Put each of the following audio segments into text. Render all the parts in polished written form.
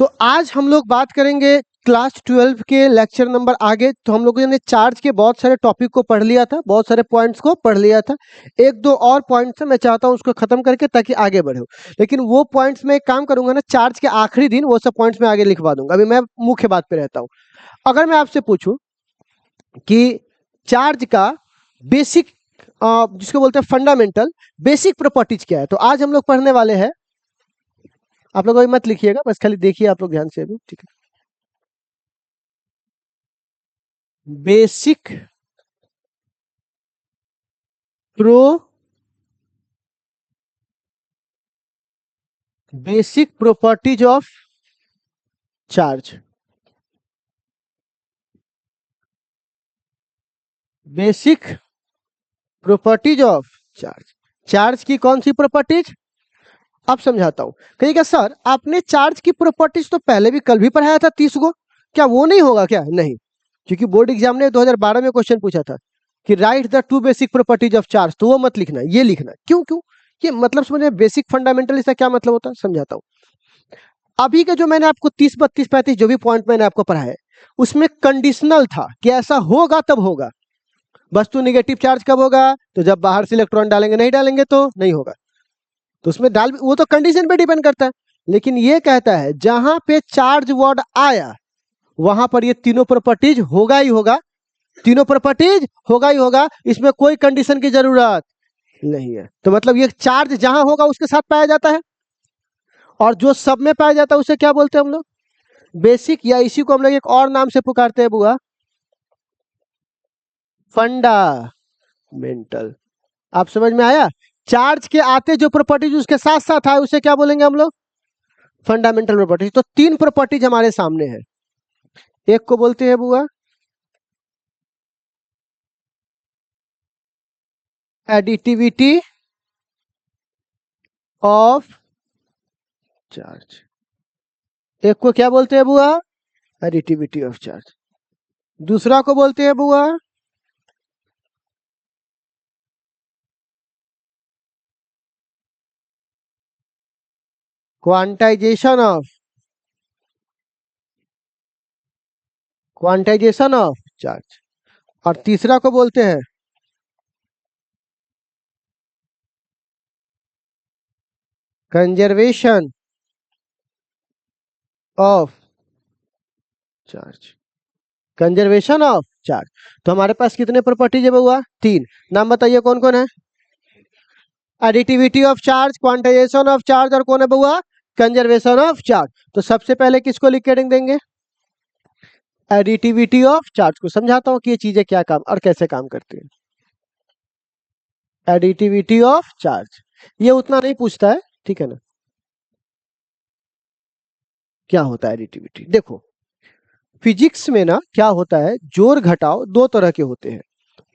तो आज हम लोग बात करेंगे क्लास 12 के लेक्चर नंबर आगे। तो हम लोगों ने चार्ज के बहुत सारे टॉपिक को पढ़ लिया था, बहुत सारे पॉइंट्स को पढ़ लिया था। एक दो और पॉइंट्स है, मैं चाहता हूं उसको खत्म करके ताकि आगे बढ़े। लेकिन वो पॉइंट्स में एक काम करूंगा ना, चार्ज के आखिरी दिन वो सब पॉइंट्स मैं आगे लिखवा दूंगा। अभी मैं मुख्य बात पे रहता हूँ। अगर मैं आपसे पूछूं कि चार्ज का बेसिक, जिसको बोलते हैं फंडामेंटल बेसिक प्रॉपर्टीज क्या है, तो आज हम लोग पढ़ने वाले हैं। आप लोग अभी मत लिखिएगा, बस खाली देखिए आप लोग ध्यान से अभी, ठीक है। Basic properties of charge. Basic properties of charge. Charge की कौन सी प्रॉपर्टीज? अब समझाता हूं। कहिएगा सर आपने चार्ज की प्रॉपर्टीज तो पहले भी कल भी पढ़ाया था 30 गो, क्या वो नहीं होगा क्या? नहीं, क्योंकि बोर्ड एग्जाम ने 2012 में क्वेश्चन पूछा था कि right the two basic properties of charge, तो वो मत लिखना, ये लिखना। क्यों क्यों? ये मतलब समझे, बेसिक फंडामेंटल इसका क्या मतलब होता है समझाता हूं। अभी के जो मैंने आपको 30 32 35 जो भी पॉइंट मैंने आपको पढ़ाया उसमें कंडीशनल था कि ऐसा होगा तब होगा। वस्तु निगेटिव चार्ज कब होगा? तो जब बाहर से इलेक्ट्रॉन डालेंगे, नहीं डालेंगे तो नहीं होगा। तो उसमें डाल, वो तो कंडीशन पे डिपेंड करता है। लेकिन ये कहता है जहां पे चार्ज वर्ड आया वहां पर ये तीनों प्रॉपर्टीज होगा ही होगा। तीनों प्रॉपर्टीज होगा ही होगा, इसमें कोई कंडीशन की जरूरत नहीं है। तो मतलब ये चार्ज जहां होगा उसके साथ पाया जाता है, और जो सब में पाया जाता है उसे क्या बोलते हैं हम लोग? बेसिक, या इसी को हम लोग एक और नाम से पुकारते हैं बुआ, फंडामेंटल। आप समझ में आया? चार्ज के आते जो प्रॉपर्टीज उसके साथ साथ आए उसे क्या बोलेंगे हम लोग? Fundamental properties. तो तीन प्रॉपर्टीज हमारे सामने है। एक को बोलते हैं बुआ एडिटिविटी ऑफ चार्ज। एक को क्या बोलते हैं बुआ? Additivity of charge. दूसरा को बोलते हैं बुआ क्वांटाइजेशन ऑफ चार्ज। और तीसरा को बोलते हैं conservation of charge. Conservation of charge. तो हमारे पास कितने प्रॉपर्टीज है बुआ? तीन। नाम बताइए कौन कौन है? Additivity of charge, quantization of charge, और कौन है बुआ? Conservation of charge. तो सबसे पहले किसको लिख के देंगे? एडिटिविटी ऑफ चार्ज को। समझाता हूं कि ये चीजें क्या काम और कैसे काम करती है। एडिटिविटी ऑफ चार्ज ये उतना नहीं पूछता है, ठीक है ना। क्या होता है एडिटिविटी? देखो फिजिक्स में ना क्या होता है, जोड़ घटाव दो तरह के होते हैं।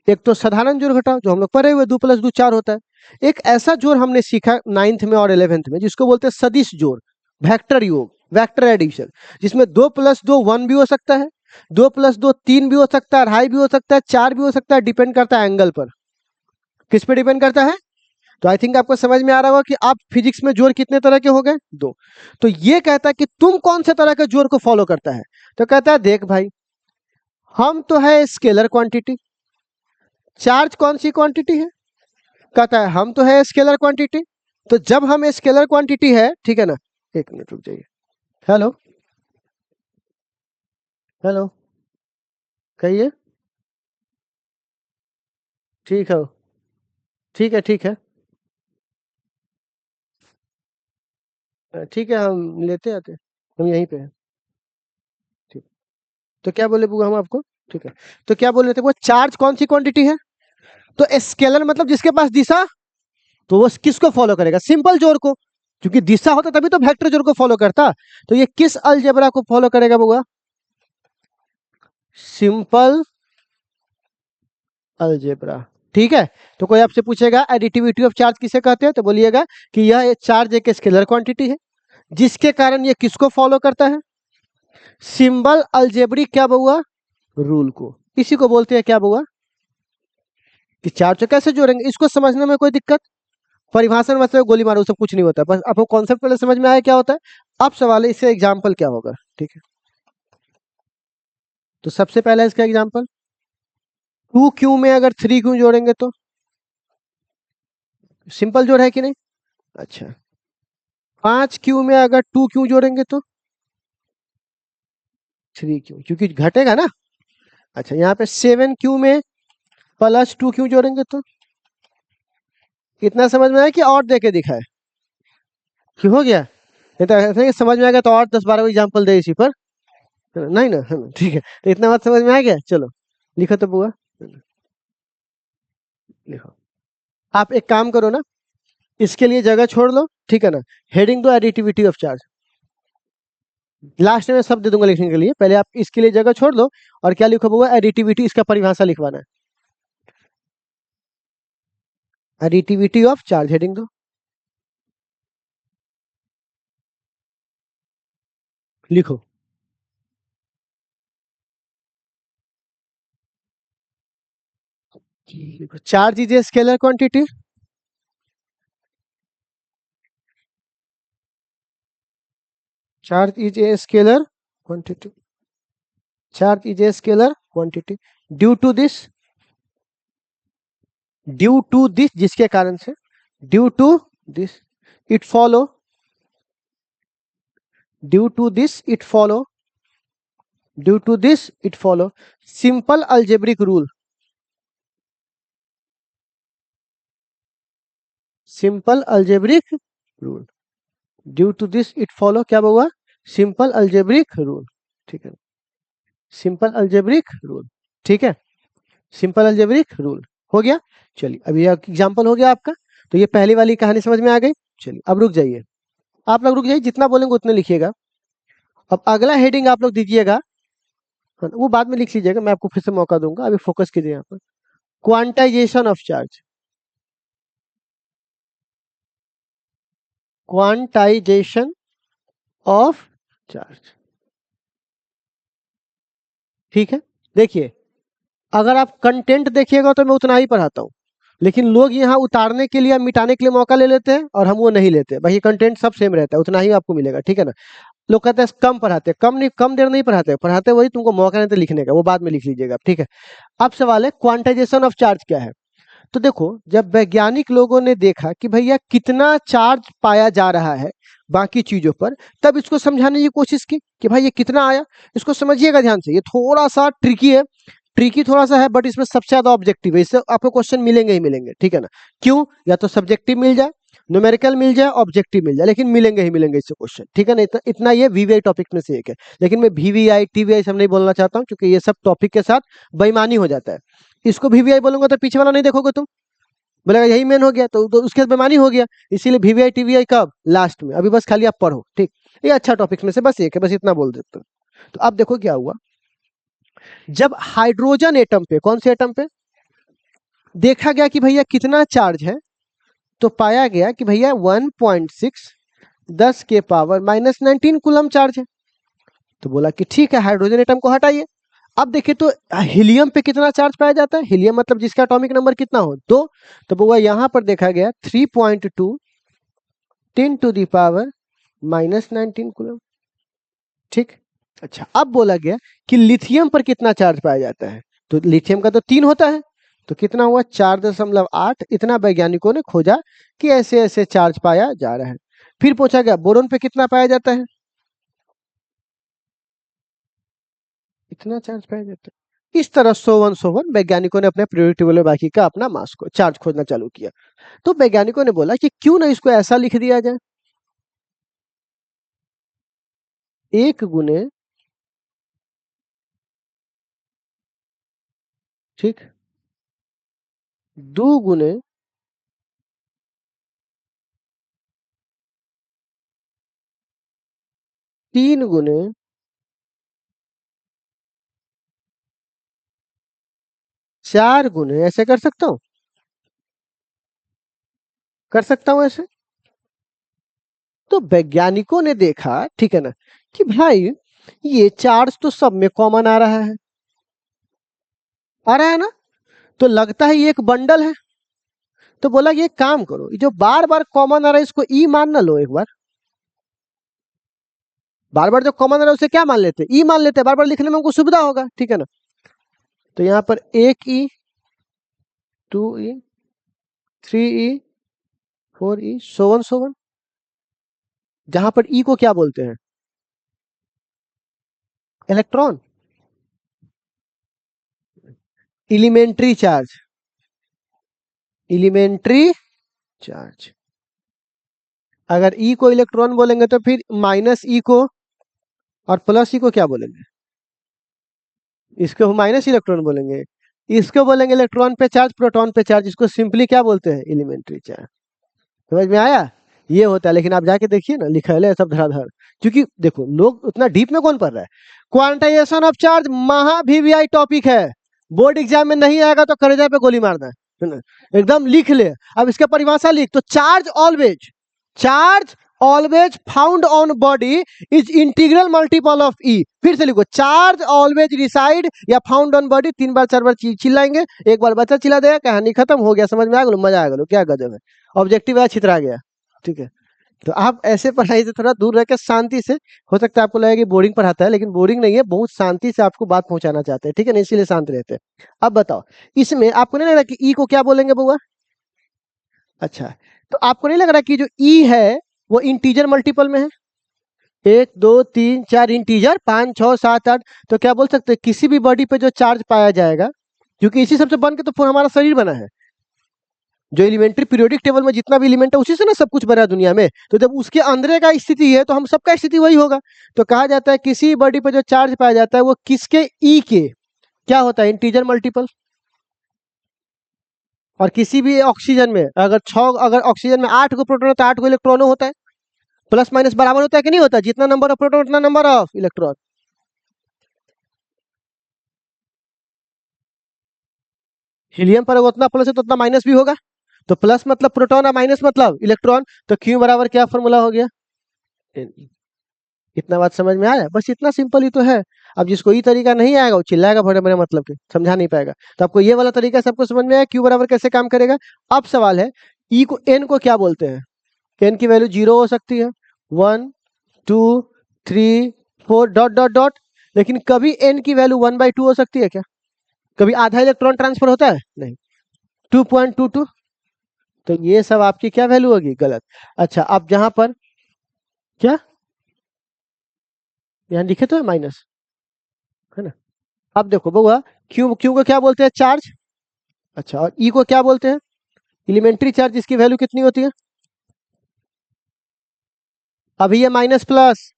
एक तो साधारण जोड़ घटाव जो हम लोग पढ़े हुए 2 + 2 4 होता है। एक ऐसा जोड़ हमने सीखा 9th में और 11th में जिसको बोलते हैं सदिश जोड़, वेक्टर योग, वेक्टर एडिशन, जिसमें 2 + 2 1 भी हो सकता है, 2 + 2 3 भी हो सकता है, 2.5 भी हो सकता है, 4 भी हो सकता है। डिपेंड करता है एंगल पर। किस पे डिपेंड करता है? तो आई थिंक आपको समझ में आ रहा होगा कि आप फिजिक्स में जोड़ कितने तरह के हो गए? 2। तो ये कहता है कि तुम कौन से तरह के जोड़ को फॉलो करता है? तो कहता है देख भाई, हम तो है स्केलर क्वांटिटी। चार्ज कौन सी क्वांटिटी है? कहता है हम तो है स्केलर क्वांटिटी। तो जब हम स्केलर क्वांटिटी है, ठीक है ना, एक मिनट रुक जाइए। हेलो हेलो, कहिए। ठीक है, ठीक है, ठीक है, ठीक है, हम लेते आते हैं, हम यहीं पे हैं। ठीक। तो क्या बोले बुआ हम आपको? ठीक है। तो क्या बोल रहे थे वो, चार्ज कौन सी क्वांटिटी है? तो स्केलर मतलब जिसके पास दिशा, तो वो किसको फॉलो करेगा? सिंपल जोड़ को। क्योंकि दिशा होता तभी तो वेक्टर जोड़ को फॉलो करता। तो ये किस अलजेब्रा को फॉलो करेगा बुआ? Simple algebra. ठीक है। तो कोई आपसे पूछेगा एडिटिविटी ऑफ चार्ज किसे कहते हैं, तो बोलिएगा कि यह चार्ज एक स्केलर क्वांटिटी है जिसके कारण ये किसको फॉलो करता है? सिंबल अलजेब्रिक क्या बुआ? रूल को। इसी को बोलते हैं क्या बुआ? कि चार्ज को कैसे जोड़ेंगे, इसको समझने में कोई दिक्कत? परिभाषा में मतलब गोली मारो, सब कुछ नहीं होता, बस आपको कॉन्सेप्ट पहले समझ में आया क्या होता है। अब सवाल है इससे एग्जाम्पल क्या होगा, ठीक है। तो सबसे पहला इसका एग्जाम्पल, 2q में अगर 3q जोड़ेंगे तो सिंपल जोड़ है कि नहीं। अच्छा, 5q में अगर 2q जोड़ेंगे तो 3q, क्योंकि घटेगा ना। अच्छा, यहाँ पे 7q में +2q जोड़ेंगे तो, इतना समझ में आया कि और देके दिखाए कि हो गया। नहीं तो ऐसा नहीं कि समझ में आ गया तो और 10-12 एग्जाम्पल दे इसी पर, नहीं ना, है ना, ठीक है। तो इतना बात समझ में आ गया, चलो लिखो तो बुआ, लिखो। आप एक काम करो ना, इसके लिए जगह छोड़ लो, ठीक है ना। हेडिंग दो एडिटिविटी ऑफ चार्ज, लास्ट में सब दे दूंगा लिखने के लिए, पहले आप इसके लिए जगह छोड़ दो। और क्या लिखो बुआ, एडिटिविटी, इसका परिभाषा लिखवाना है। एडिटिविटी ऑफ चार्ज, हेडिंग दो, लिखो। Charge is a scalar quantity, charge is a scalar quantity, charge is a scalar quantity due to this, जिसके कारण से, due to this it follow, due to this it follow, due to this it follow simple algebraic rule, simple algebraic rule, due to this it follow क्या हुआ, simple algebraic rule, ठीक है, simple algebraic rule, ठीक है, simple algebraic rule हो गया। चलिए, अब ये एग्जांपल हो गया आपका। तो ये पहली वाली कहानी समझ में आ गई। चलिए अब रुक जाइए, आप लोग रुक जाइए, जितना बोलेंगे उतने लिखिएगा। अब अगला हेडिंग आप लोग दीजिएगा, हाँ, वो बाद में लिख लीजिएगा, मैं आपको फिर से मौका दूंगा, अभी फोकस कीजिए यहाँ पर। Quantization of charge, quantization of charge, ठीक है। देखिए, अगर आप कंटेंट देखिएगा तो मैं उतना ही पढ़ाता हूँ, लेकिन लोग यहाँ उतारने के लिए, मिटाने के लिए मौका ले लेते हैं, और हम वो नहीं लेते। भाई कंटेंट सब सेम रहता है, उतना ही आपको मिलेगा, ठीक है ना। लोग कहते हैं कम पढ़ाते हैं, कम नहीं, कम देर नहीं पढ़ाते, पढ़ाते वही, तुमको मौका नहीं तो लिखने का, वो बाद में लिख लीजिएगा, ठीक है। अब सवाल है क्वांटाइजेशन ऑफ चार्ज क्या है। तो देखो, जब वैज्ञानिक लोगों ने देखा कि भैया कितना चार्ज पाया जा रहा है बाकी चीजों पर, तब इसको समझाने की कोशिश की कि भाई ये कितना आया। इसको समझिएगा ध्यान से, ये थोड़ा सा ट्रिकी है, ट्रिकी थोड़ा सा है, बट इसमें सबसे ज्यादा ऑब्जेक्टिव है, इससे आपको क्वेश्चन मिलेंगे ही मिलेंगे, ठीक है ना। क्यों, या तो सब्जेक्टिव मिल जाए, न्यूमेरिकल मिल जाए, ऑब्जेक्टिव मिल जाए, लेकिन मिलेंगे ही मिलेंगे इससे क्वेश्चन, ठीक है ना। इतना ये वीवीआई टॉपिक में से एक है, लेकिन मैं वीवीआई टीवीआई सब नहीं बोलना चाहता हूँ, क्योंकि ये सब टॉपिक के साथ बेईमानी हो जाता है। इसको वीवीआई बोलूंगा तो पीछे वाला नहीं देखोगे तुम, बोलेगा यही मेन हो गया, तो उसके बाद बेईमानी हो गया। इसीलिए वीवीआई टीवीआई कब, लास्ट में, अभी बस खाली आप पढ़ो, ठीक। ये अच्छा टॉपिक में से बस एक है, बस इतना बोल देते हो। तो अब देखो क्या हुआ, जब हाइड्रोजन एटम पे, कौन से एटम पे देखा गया कि भैया कितना चार्ज है, तो पाया गया कि भैया 1.6 10⁻⁻19 कूलम चार्ज है। तो बोला कि ठीक है, हाइड्रोजन एटम को हटाइए। अब देखिए तो हीलियम पे कितना चार्ज पाया जाता है, हीलियम मतलब जिसका एटॉमिक नंबर कितना हो, 2। तो वो यहाँ पर देखा गया 3.2 10⁻⁻19 कूलम, ठीक। अच्छा, अब बोला गया कि लिथियम पर कितना चार्ज पाया जाता है, तो लिथियम का तो 3 होता है, तो कितना हुआ 4.8। इतना वैज्ञानिकों ने खोजा कि ऐसे ऐसे चार्ज पाया जा रहा है। फिर पूछा गया बोरोन पे कितना पाया जाता है, इतना चार्ज पाया जाता है। इस तरह सोवन वैज्ञानिकों ने अपने प्रायोरिटी टेबल में बाकी का अपना मास को चार्ज खोजना चालू किया। तो वैज्ञानिकों ने बोला कि क्यों ना इसको ऐसा लिख दिया जाए, 1 × ठीक, 2 × 3 × 4 ऐसे कर सकता हूं, कर सकता हूं ऐसे। तो वैज्ञानिकों ने देखा, ठीक है ना, कि भाई ये चार्ज तो सब में कॉमन आ रहा है, आ रहा है ना, तो लगता है ये एक बंडल है। तो बोला कि एक काम करो, ये जो बार बार कॉमन आ रहा है इसको ई मान ना लो, एक बार बार बार जो कॉमन आ रहा है उसे क्या मान लेते, ई मान लेते, बार बार लिखने में हमको सुविधा होगा, ठीक है ना। तो यहाँ पर 1e 2e 3e 4e so on, जहां पर ई को क्या बोलते हैं, electron, elementary charge, elementary charge. अगर ई को इलेक्ट्रॉन बोलेंगे तो फिर माइनस ई को और प्लस ई को क्या बोलेंगे, इसको माइनस इलेक्ट्रॉन बोलेंगे, इसको बोलेंगे इलेक्ट्रॉन पे चार्ज, प्रोटॉन पे चार्ज, इसको सिंपली क्या बोलते हैं, एलिमेंट्री चार्ज। समझ में आया, ये होता है। लेकिन आप जाके देखिए ना, लिखा है सब धड़ाधड़, क्योंकि देखो लोग उतना डीप में कौन पढ़ रहा है। क्वांटाइजेशन ऑफ चार्ज महा वीवीआई टॉपिक है, बोर्ड एग्जाम में नहीं आएगा तो कलेजा पे गोली मारना है ना, एकदम लिख ले। अब इसका परिभाषा लिख, तो charge always found on body is integral multiple of e. फिर से लिखो, चार्ज ऑलवेज रिसाइड या फाउंड ऑन बॉडी, 3 बार 4 बार चिल्लाएंगे, एक बार बच्चा चिल्ला देगा, कहानी खत्म हो गया, समझ में आ गया, मजा आ गया, क्या गजब है, ऑब्जेक्टिव है, छितरा गया, ठीक है। तो आप ऐसे पढ़ाई से थोड़ा दूर रह के शांति से, हो सकता है आपको लगे कि बोरिंग पढ़ाता है, लेकिन बोरिंग नहीं है, बहुत शांति से आपको बात पहुंचाना चाहते हैं, ठीक है ना, इसीलिए शांत रहते हैं। अब बताओ, इसमें आपको नहीं लग रहा कि ई को क्या बोलेंगे बुआ, अच्छा, तो आपको नहीं लग रहा कि जो ई है वो इंटीजर मल्टीपल में है, 1 2 3 4 इंटीजर, 5 6 7 8, तो क्या बोल सकते हैं, किसी भी बॉडी पे जो चार्ज पाया जाएगा, क्योंकि इसी सबसे बन के तो फिर हमारा शरीर बना है, जो एलिमेंट्री पीरियोडिक टेबल में जितना भी एलिमेंट है उसी से ना सब कुछ बना है दुनिया में, तो जब उसके अंदर का स्थिति है तो हम सबका स्थिति वही होगा। तो कहा जाता है किसी बॉडी पे जो चार्ज पाया जाता है वो किसके, ई के क्या होता है, इंटीजर मल्टीपल। और किसी भी ऑक्सीजन में अगर ऑक्सीजन में 8 को प्रोटॉन होता है, 8 को इलेक्ट्रॉन होता है, प्लस माइनस बराबर होता है कि नहीं होता, जितना नंबर ऑफ प्रोटॉन उतना नंबर ऑफ इलेक्ट्रॉन। हीलियम पर उतना प्लस है तो उतना माइनस भी होगा, तो प्लस मतलब प्रोटॉन और माइनस मतलब इलेक्ट्रॉन, तो क्यू बराबर क्या फॉर्मूला हो गया, Ne। इतना बात समझ में आया, बस इतना सिंपल ही तो है। अब जिसको ये तरीका नहीं आएगा वो चिल्लाएगा बड़े बड़े मतलब के, समझा नहीं पाएगा। तो आपको ये वाला तरीका सबको समझ में आया, क्यू बराबर कैसे काम करेगा। अब सवाल है, ई को, एन को क्या बोलते हैं, एन की वैल्यू 0 हो सकती है, 1 2 3 4 डॉट डॉट डॉट, लेकिन कभी एन की वैल्यू 1/2 हो सकती है क्या, कभी आधा इलेक्ट्रॉन ट्रांसफर होता है, नहीं, 2.22, तो ये सब आपकी क्या वैल्यू होगी, गलत। अच्छा, अब जहां पर क्या यहाँ लिखे तो है माइनस, है ना। अब देखो बउआ, क्यू क्यू को क्या बोलते हैं, चार्ज, अच्छा, और ई को क्या बोलते हैं, एलिमेंट्री चार्ज, जिसकी वैल्यू कितनी होती है, अभी ये माइनस प्लस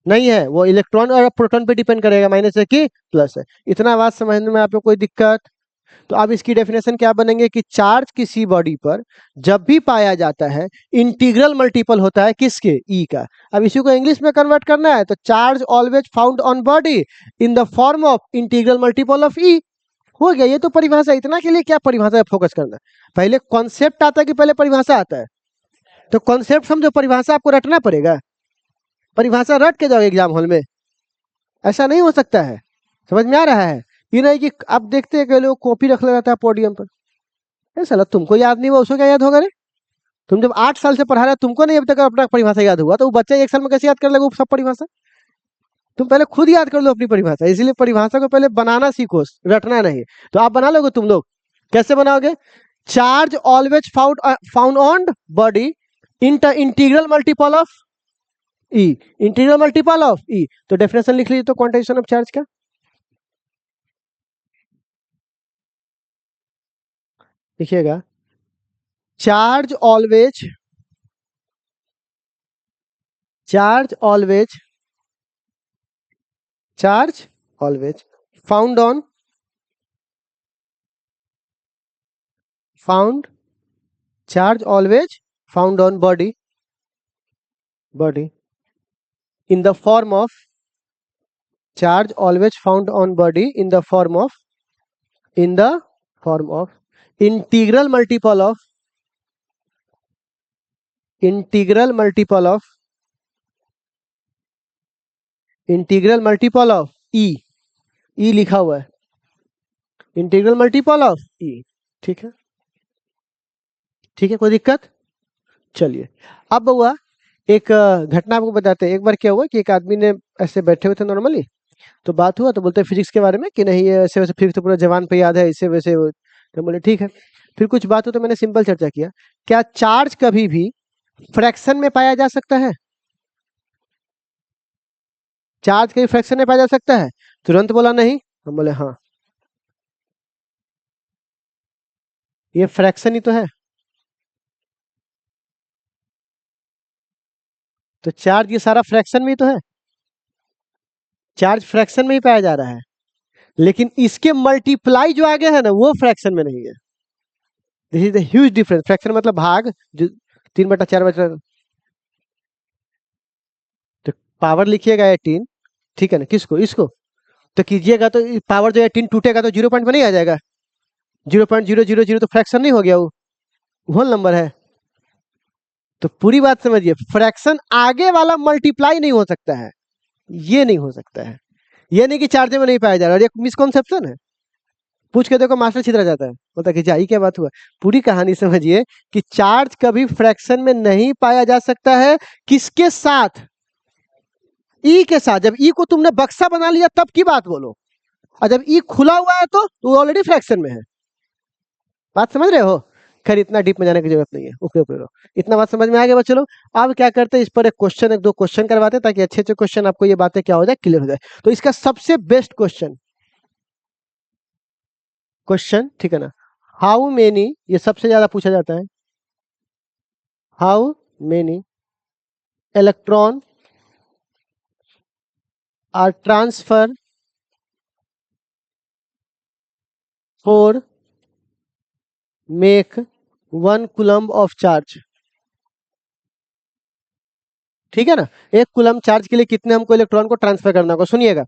नहीं है, वो इलेक्ट्रॉन और प्रोटॉन पे डिपेंड करेगा, माइनस है कि प्लस है। इतना बात समझने में आपको कोई दिक्कत। तो अब इसकी डेफिनेशन क्या बनेंगे कि चार्ज किसी बॉडी पर जब भी पाया जाता है इंटीग्रल मल्टीपल होता है किसके, ई का। अब इसी को इंग्लिश में कन्वर्ट करना है, तो charge always found on body in the form of integral multiple of e. हो गया, ये तो परिभाषा, इतना के लिए क्या परिभाषा फोकस करना, पहले कॉन्सेप्ट आता है कि पहले परिभाषा आता है, तो कॉन्सेप्ट समझो, परिभाषा आपको रटना पड़ेगा, परिभाषा रट के जाओ एग्जाम हॉल में, ऐसा नहीं हो सकता है। समझ में आ रहा है, ये नहीं कि आप देखते हैं कि लोग कॉपी रख ले रहता है पोडियम पर, ऐसा लग तुमको याद नहीं हुआ उसको क्या याद होगा रे, तुम जब 8 साल से पढ़ा रहे तुमको नहीं अभी तक अपना परिभाषा याद हुआ, तो वो बच्चा 1 साल में कैसे याद कर लेगा वो सब परिभाषा। तुम पहले खुद याद कर लो अपनी परिभाषा, इसलिए परिभाषा को पहले बनाना सीखो, रटना नहीं। तो आप बना लोगे तुम लोग, कैसे बनाओगे, charge always found on body integral multiple of e, integral multiple of e. तो डेफिनेशन लिख लीजिए तो क्वांटाइजेशन ऑफ चार्ज का, लिखिएगा, charge always charge always charge always found on found charge always found on body in the form of charge always found on body in the form of integral multiple of e लिखा हुआ है, integral multiple of ई, ठीक है। ठीक है, कोई दिक्कत? चलिए, अब हुआ एक घटना आपको बताते हैं। एक बार क्या हुआ कि एक आदमी ने ऐसे बैठे हुए थे नॉर्मली, तो बात हुआ तो बोलते हैं फिजिक्स के बारे में कि नहीं ये ऐसे वैसे फिजिक्स तो पूरा जवान पे याद है, ऐसे वैसे तो बोले ठीक है। फिर कुछ बात हो तो मैंने सिंपल चर्चा किया, क्या चार्ज कभी भी फ्रैक्शन में पाया जा सकता है? चार्ज कभी फ्रैक्शन में पाया जा सकता है? तुरंत बोला नहीं, हम बोले हाँ, ये फ्रैक्शन ही तो है। तो चार्ज ये सारा फ्रैक्शन में ही तो है, चार्ज फ्रैक्शन में ही पाया जा रहा है, लेकिन इसके मल्टीप्लाई जो आगे है ना वो फ्रैक्शन में नहीं है। This is the huge difference. Fraction मतलब भाग, जो 3/4 तो पावर लिखिएगा 18, ठीक है ना, किसको, इसको तो कीजिएगा तो पावर जो 18 टूटेगा तो 0 पॉइंट में नहीं आ जाएगा, 0.000 तो फ्रैक्शन नहीं हो गया, वो होल नंबर है। तो पूरी बात समझिए, फ्रैक्शन आगे वाला मल्टीप्लाई नहीं हो सकता है, ये नहीं हो सकता है। ये नहीं कि चार्ज में नहीं पाया जा रहा है, ये मिसकॉन्सेप्शन है। पूछ के देखो, मास्टर छितरा जाता है, बोलता कि जाई क्या बात हुआ। पूरी कहानी समझिए कि चार्ज कभी फ्रैक्शन में नहीं पाया जा सकता है, किसके साथ? ई के साथ। जब ई को तुमने बक्सा बना लिया तब की बात बोलो, और जब ई खुला हुआ है तो ऑलरेडी फ्रैक्शन में है। बात समझ रहे हो? खैर इतना डीप में जाने की जरूरत नहीं है, ऊपर ऊपर रहो। इतना बात समझ में आ गया बच्चों लोग? अब क्या करते हैं, इस पर एक क्वेश्चन, एक दो क्वेश्चन करवाते हैं ताकि अच्छे अच्छे क्वेश्चन आपको ये बातें क्या हो जाए, क्लियर हो जाए। तो इसका सबसे बेस्ट क्वेश्चन, ठीक है ना, हाउ मेनी, ये सबसे ज्यादा पूछा जाता है, how many electron are transfer for make 1 coulomb of charge. ठीक है ना, 1 कूलम्ब चार्ज के लिए कितने हमको इलेक्ट्रॉन को ट्रांसफर करना होगा। सुनिएगा,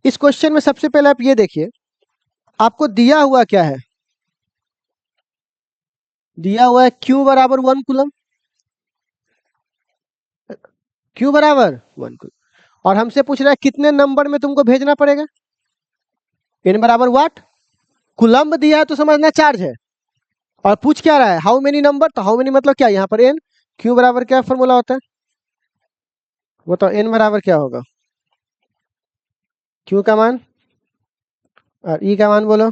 इस क्वेश्चन में सबसे पहले आप ये देखिए, आपको दिया हुआ क्या है? दिया हुआ है Q बराबर 1 कूलम्ब, Q बराबर 1 कूलम्ब, और हमसे पूछ रहा है कितने नंबर में तुमको भेजना पड़ेगा। n बराबर व्हाट, कूलम्ब दिया है तो समझना चार्ज है, और पूछ क्या रहा है, हाउ मेनी नंबर, तो हाउ मेनी मतलब क्या, यहाँ पर n। Q बराबर क्या फॉर्मूला होता है, वो तो n बराबर क्या होगा, Q का मान और E का मान बोलो।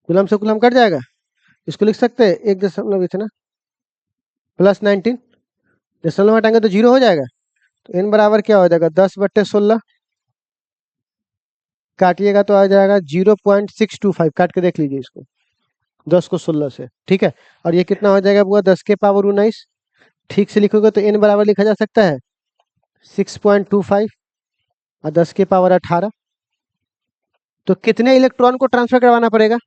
कूलम्ब से कूलम्ब कट जाएगा, इसको लिख सकते हैं 1 इतना प्लस 19, दशमलव हटाएंगे तो 0 हो जाएगा। तो n बराबर क्या हो जाएगा, 10/16, काटिएगा तो आ जाएगा 0.625, काट के देख लीजिए इसको, 10 को 16 से, ठीक है। और ये कितना हो जाएगा बुआ, 10 के पावर 19। ठीक से लिखोगे तो n बराबर लिखा जा सकता है 6.25 और 10 के पावर 18। तो कितने इलेक्ट्रॉन को ट्रांसफर करवाना पड़ेगा?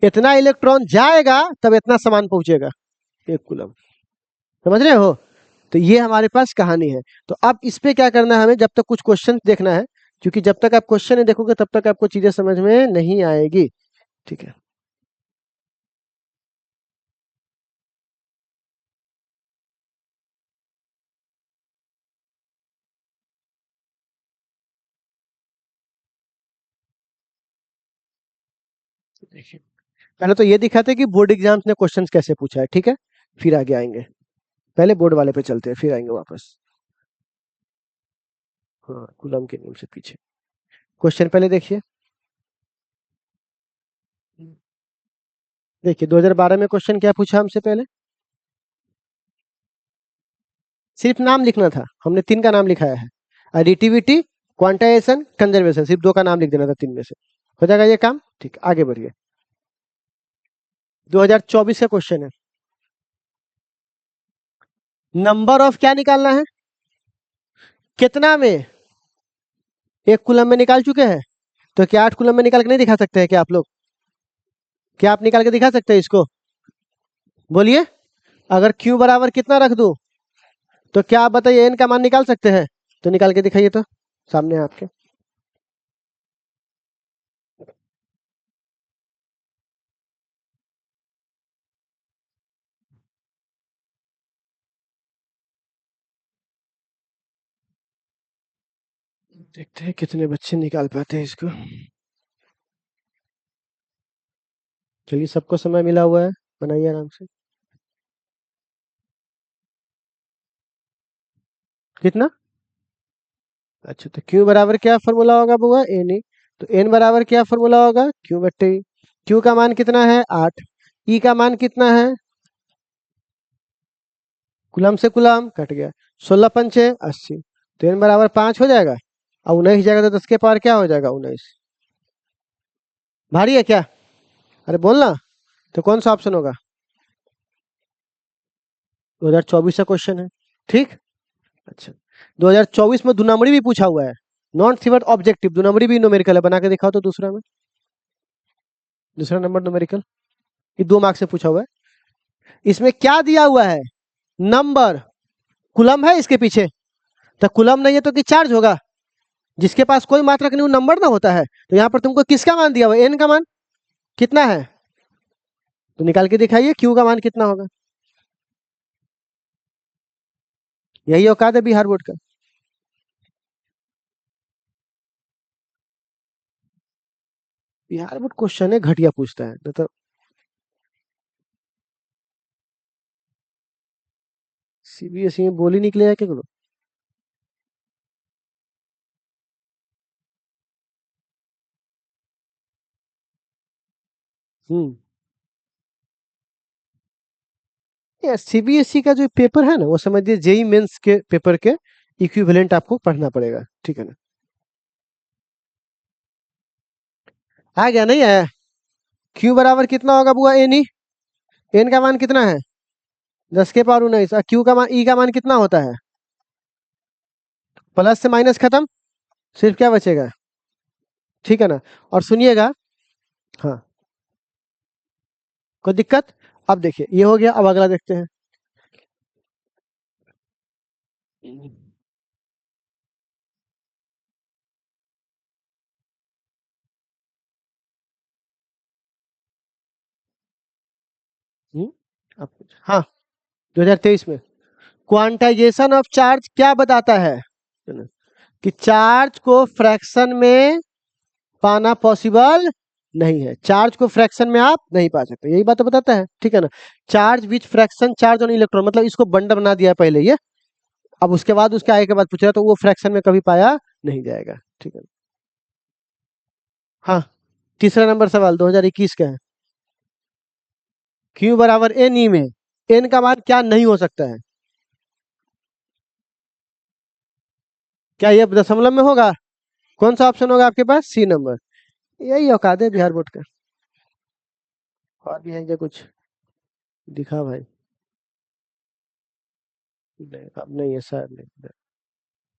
इतना इलेक्ट्रॉन जाएगा तब इतना सामान पहुंचेगा, 1 कूलम। समझ रहे हो? तो ये हमारे पास कहानी है। तो अब इस पे क्या करना है हमें, जब तक कुछ क्वेश्चन देखना है, क्योंकि जब तक आप क्वेश्चन नहीं देखोगे तब तक आपको चीजें समझ में नहीं आएगी। ठीक है, देखिए, पहले तो ये दिखाते हैं कि बोर्ड एग्जाम्स ने क्वेश्चंस कैसे पूछा है, ठीक है, फिर आगे आएंगे। पहले बोर्ड वाले पे चलते हैं, फिर आएंगे वापस। हाँ, कूलम के नियम से पीछे क्वेश्चन पहले देखिए। देखिए 2012 में क्वेश्चन क्या पूछा हमसे, पहले सिर्फ नाम लिखना था, हमने 3 का नाम लिखाया है, एडिटिविटी, क्वांटाइजेशन, कंजर्वेशन, सिर्फ 2 का नाम लिख देना था 3 में से, हो जाएगा ये काम। ठीक, आगे बढ़िए। 2024 का क्वेश्चन है, नंबर ऑफ क्या निकालना है, कितना में, 1 कूलम में निकाल चुके हैं, तो क्या 8 कूलम में निकाल के नहीं दिखा सकते हैं क्या आप लोग? क्या आप निकाल के दिखा सकते हैं इसको? बोलिए, अगर Q बराबर कितना रख दूं, तो क्या आप बताइए n का मान निकाल सकते हैं? तो निकाल के दिखाइए, तो सामने है आपके। देखते हैं कितने बच्चे निकाल पाते हैं इसको। चलिए, सबको समय मिला हुआ है, बनाइए आराम से। कितना? अच्छा, तो क्यू बराबर क्या फॉर्मूला होगा बुआ? N e. तो एन बराबर क्या फॉर्मूला होगा? क्यू बट्टे ई। क्यू का मान कितना है? 8। ई का मान कितना है? कुलम से कुलम कट गया, 16 पंचे 80। तो एन बराबर 5 हो जाएगा, और 19 जाएगा तो 10 के पावर क्या हो जाएगा? 19। भारी है क्या? अरे बोलना। तो कौन सा ऑप्शन होगा? 2024 का क्वेश्चन है, ठीक। अच्छा, 2024 में दुनामड़ी भी पूछा हुआ है, नॉन सिवर्ट ऑब्जेक्टिव दुनामड़ी भी न्यूमेरिकल है, बना के दिखाओ तो दूसरा में। दूसरा नंबर न्यूमेरिकल, ये 2 मार्क्स से पूछा हुआ है। इसमें क्या दिया हुआ है? नंबर। कुलम है इसके पीछे, तो कुलम नहीं है तो कि चार्ज होगा? जिसके पास कोई मात्रक नहीं वो नंबर ना होता है। तो यहाँ पर तुमको किसका मान दिया हुआ? एन का मान कितना है? तो निकाल के दिखाइए क्यू का मान कितना होगा। यही औकात है बिहार बोर्ड का। बिहार बोर्ड क्वेश्चन है घटिया पूछता है, नहीं तो सीबीएसई में बोल ही निकलेगा क्या करो। हम्म। ये सीबीएसई का जो पेपर है ना, वो समझिए जेई मेंस के पेपर के इक्विवेलेंट आपको पढ़ना पड़ेगा, ठीक है ना। आ गया नहीं आया? क्यू बराबर कितना होगा बुआ? एन ई। एन का मान कितना है? 10 के पावर 19। और क्यू का मान, ई का मान कितना होता है? प्लस से माइनस खत्म, सिर्फ क्या बचेगा? ठीक है ना। और सुनिएगा, हाँ, कोई दिक्कत? अब देखिए ये हो गया, अब अगला देखते हैं। हम्म, हाँ, 2023 में क्वांटाइजेशन ऑफ चार्ज क्या बताता है ना? कि चार्ज को फ्रैक्शन में पाना पॉसिबल नहीं है, चार्ज को फ्रैक्शन में आप नहीं पा सकते, यही बात तो बताता है, ठीक है ना। Charge which fraction charge on electron, मतलब इसको बंडल बना दिया पहले ये, अब उसके बाद उसके आगे के बाद पूछ रहा तो वो फ्रैक्शन में कभी पाया नहीं जाएगा, ठीक है। हाँ, तीसरा नंबर सवाल 2021 का है। क्यू बराबर एन ई में एन का मान क्या नहीं हो सकता है? क्या ये दशमलव में होगा? कौन सा ऑप्शन होगा आपके पास? सी नंबर। यही औकात है बिहार बोर्ड का। और भी है क्या कुछ? दिखा भाई। नहीं, अब नहीं है सर, नहीं।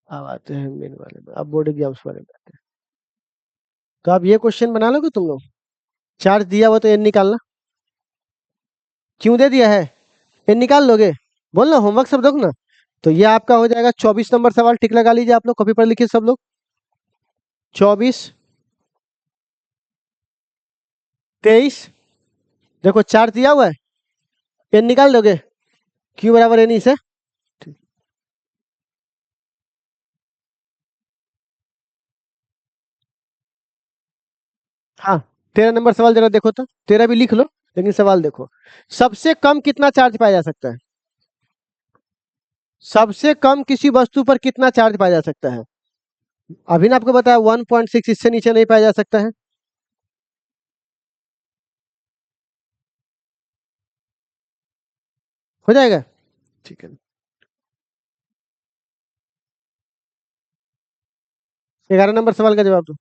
अब आते हैं मेन वाले में, अब बोर्ड एग्जाम्स वाले में आते हैं। तो आप ये क्वेश्चन बना लोगे तुम लोग? चार्ज दिया हुआ तो एन निकालना। क्यों दे दिया है? एन निकाल लोगे? बोलना, होमवर्क सब दो ना। तो ये आपका हो जाएगा 24 नंबर सवाल, टिक लगा लीजिए आप लोग, कॉपी पर लिखिए सब लोग। 24, 23। देखो चार्ज दिया हुआ है, एन निकाल दोगे? क्यू बराबर एन से। हाँ, 13 नंबर सवाल जरा देखो तो, 13 भी लिख लो, लेकिन सवाल देखो। सबसे कम कितना चार्ज पाया जा सकता है? सबसे कम किसी वस्तु पर कितना चार्ज पाया जा सकता है? अभी ना आपको बताया 1.6, इससे नीचे नहीं पाया जा सकता है। हो जाएगा, ठीक है। 11 नंबर सवाल का जवाब दो।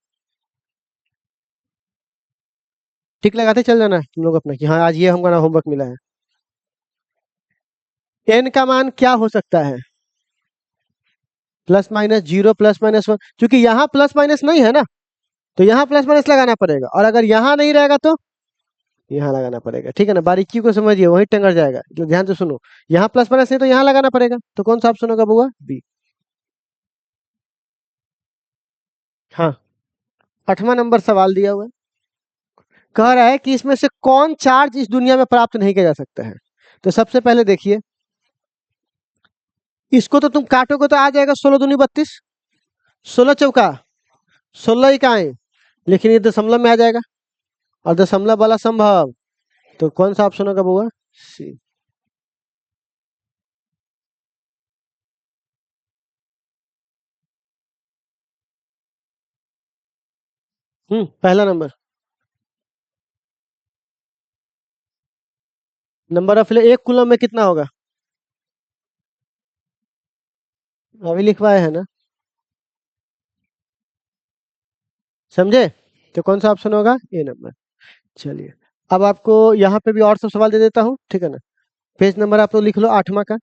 टिक लगाते चल जाना तुम लोग अपना, कि हाँ आज ये हमको ना होमवर्क मिला है। एन का मान क्या हो सकता है? Plus minus zero, plus minus 1, क्योंकि यहाँ प्लस माइनस नहीं है ना, तो यहाँ प्लस माइनस लगाना पड़ेगा, और अगर यहाँ नहीं रहेगा तो यहाँ लगाना पड़ेगा, ठीक है ना। बारीकी को समझिए, वही टंगर जाएगा, जो ध्यान से सुनो। यहाँ प्लस माइनस नहीं तो यहाँ लगाना पड़ेगा, तो कौन सा ऑप्शन होगा बुआ? बी। हाँ, 8वां नंबर सवाल दिया हुआ है, कह रहा है कि इसमें से कौन चार्ज इस दुनिया में प्राप्त नहीं किया जा सकता है। तो सबसे पहले देखिए, इसको तो तुम काटोगे तो आ जाएगा 16 दूनी 32, 16 चौका 16 इकाई, लेकिन ये दशमलव में आ जाएगा, और दशमलव वाला संभव तो कौन सा ऑप्शन होगा बुआ? सी। पहला नंबर। नंबर ऑफ एक कूलम में कितना होगा? अभी लिखवाए है ना? समझे? तो कौन सा ऑप्शन होगा? ए नंबर। चलिए, अब आपको यहाँ पे भी और सब सवाल दे देता हूँ, ठीक है ना? पेज नंबर आप लोग लिख लो 8वां का।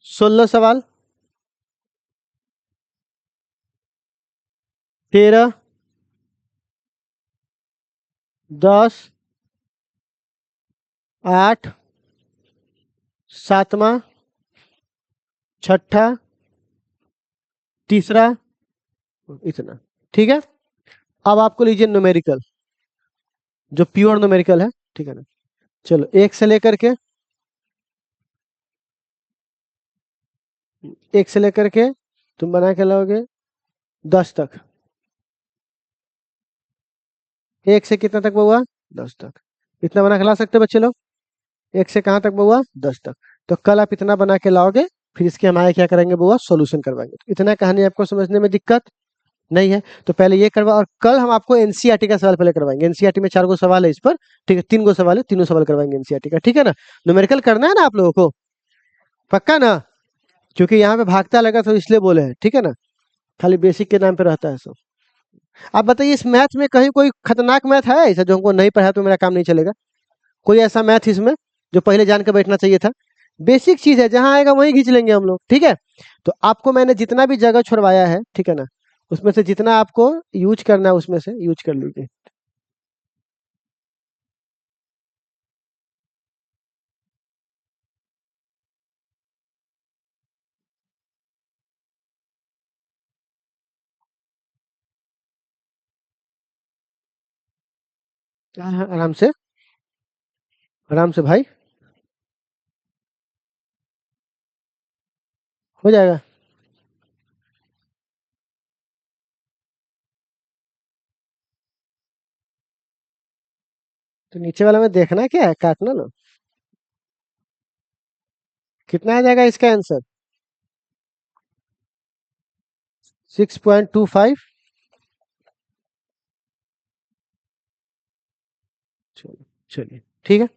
16 सवाल। 13, 10, 8, 7वां, छठा, तीसरा, इतना। ठीक है। अब आपको लीजिए न्यूमेरिकल, जो प्योर न्यूमेरिकल है, ठीक है ना? चलो, एक से लेकर के तुम बना के लाओगे 10 तक। एक से कितना तक हुआ? 10 तक। इतना बना के ला सकते हो बच्चे लोग? एक से कहाँ तक हुआ? 10 तक। तो कल आप इतना बना के लाओगे, फिर इसके हमारे क्या करेंगे बुआ? सॉल्यूशन करवाएंगे। तो इतना कहानी आपको समझने में दिक्कत नहीं है तो पहले ये करवा, और कल हम आपको एनसीईआरटी का सवाल पहले करवाएंगे। एनसीईआरटी में 4 गो सवाल है इस पर, ठीक है? 3 गो सवाल है, तीनों सवाल करवाएंगे एनसीईआरटी का, ठीक है ना? न्यूमेरिकल करना है ना आप लोगों को? पक्का ना? क्योंकि यहाँ पे भागता लगा तो इसलिए बोले हैं, ठीक है ना? खाली बेसिक के नाम पे रहता है सब। आप बताइए, इस मैथ में कहीं कोई खतरनाक मैथ है ऐसा जो हमको नहीं पढ़ा तो मेरा काम नहीं चलेगा? कोई ऐसा मैथ इसमें जो पहले जान के बैठना चाहिए था? बेसिक चीज है, जहां आएगा वहीं खींच लेंगे हम लोग, ठीक है? तो आपको मैंने जितना भी जगह छुड़वाया है, ठीक है ना, उसमें से जितना आपको यूज करना है उसमें से यूज कर लीजिए। हाँ, हाँ, आराम से, आराम से भाई, हो जाएगा। तो नीचे वाला में देखना क्या है, काटना ना। कितना आ जाएगा इसका आंसर? 6.25। चलिए, चलिए, ठीक है।